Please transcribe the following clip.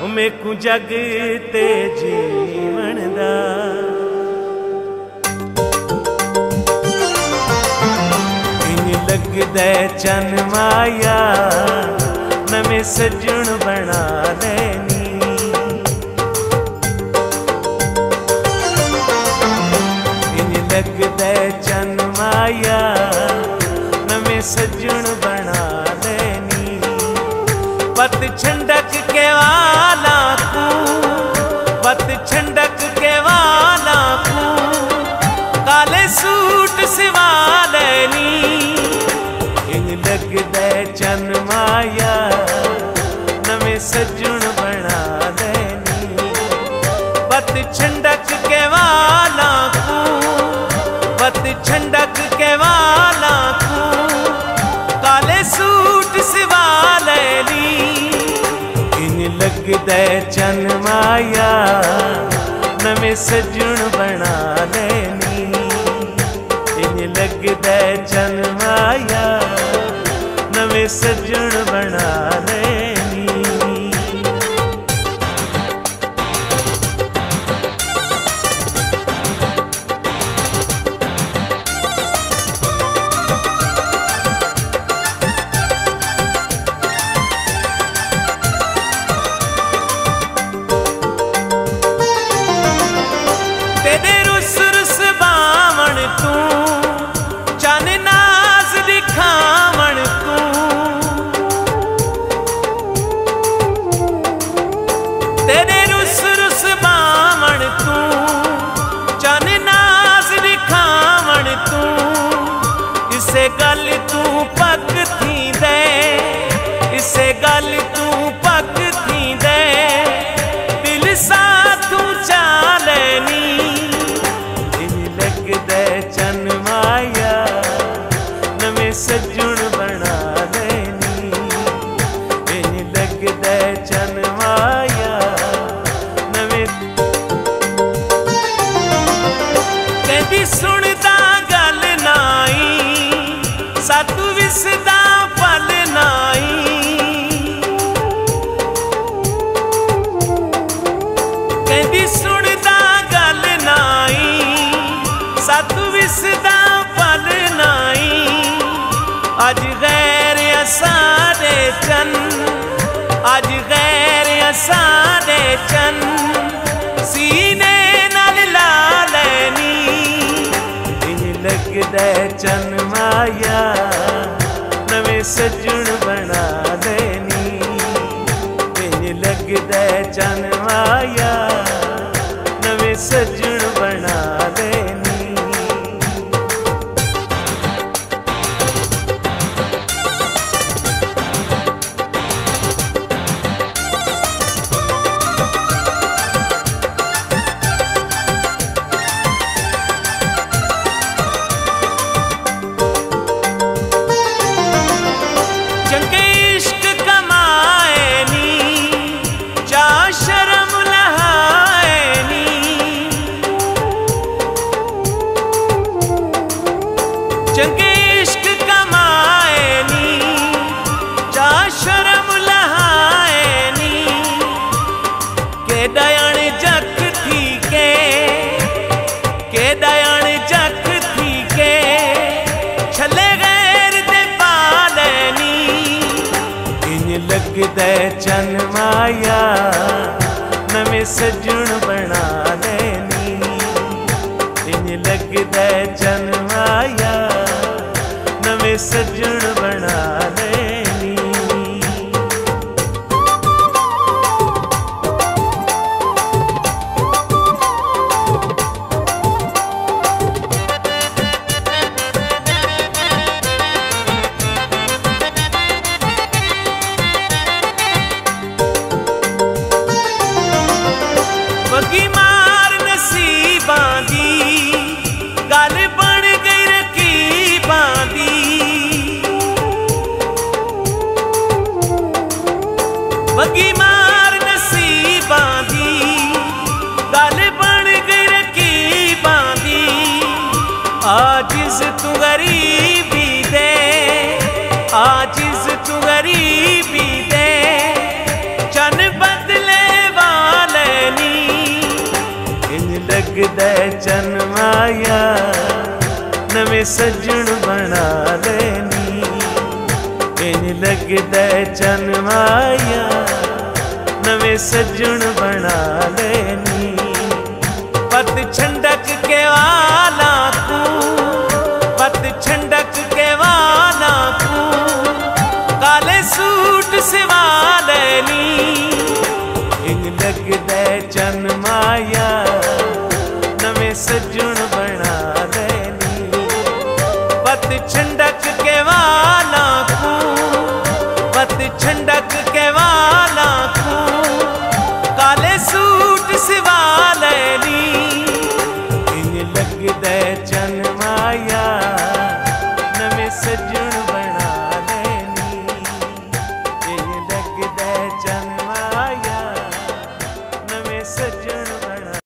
मेकू जग ते जीवन दा इंज लगदा चन माया नवे सजन बना लेनी। इंज लगदा चन माया नवे सजन बना लेनी। पत छंडक के वाला को, पत छंडक के वाला को काले सूट सिवा लेनी। इंज लगदा चन माया नवे सजन बना लेनी। पत छंडक के वाला को, पत छंडक के वाला को काले सूट सिवा लेनी। इंज लगदा चन माया नवे सजन बना लेनी। इंज लगदा चन माया नवे सजन बना लेनी। तेरे रुस रुस बावण तू चन नाज दिखावण तू। तेरे रुस रुस बावण तू चन नाज दिखावण तू। इसे गल तू पक थी दे, इसे गल तू पक थी दे दिल साथू चालनी। चन माया नवे सजन बना लेनी। इंज लगदा चन माया नवे कहदी सुनदा गल नाई सातू विसदा पल नाई। कहदी सुनदा गल नाई सातू विसदा पल नाई। अज गैर असारे चन, अज गैर असारे चन सीने नाल ला लेनी। इंज लगदा चन माया नवे सजन बना लेनी। इंज लगदा चन माया नवे सजन बना लेनी। चंगे इश्क कमाए नी जा शर्म लहाए नी। चंगे इश्क कमाए नी जा शर्म लहाए नी। के दयाण जख थी के दयाण जख थी के छले गैर दे पालनी। इंज लगदा चन माया नवे सजन बना लेनी। इंज लगदा चन माया नवे सजन बना लेनी। बगी मार नसीबां दी गल बन गई रकीबां दी। नवे सजन बना लेनी। इंज लगदा चन माया नवे सजन बना लेनी। पत छंडक के वाला तू, पत छंडक के वाला तू, काले सूट सिवा लेनी। इंज लगदा चन माया नवे सजन बना लेनी। पत छंडक के वाला तू, पत छंडक के वाला तू, काले सूट सिवा लेनी। इंज लगदा चन माया नवे सजन बना लेनी। इंज लगदा चन माया नवे सजन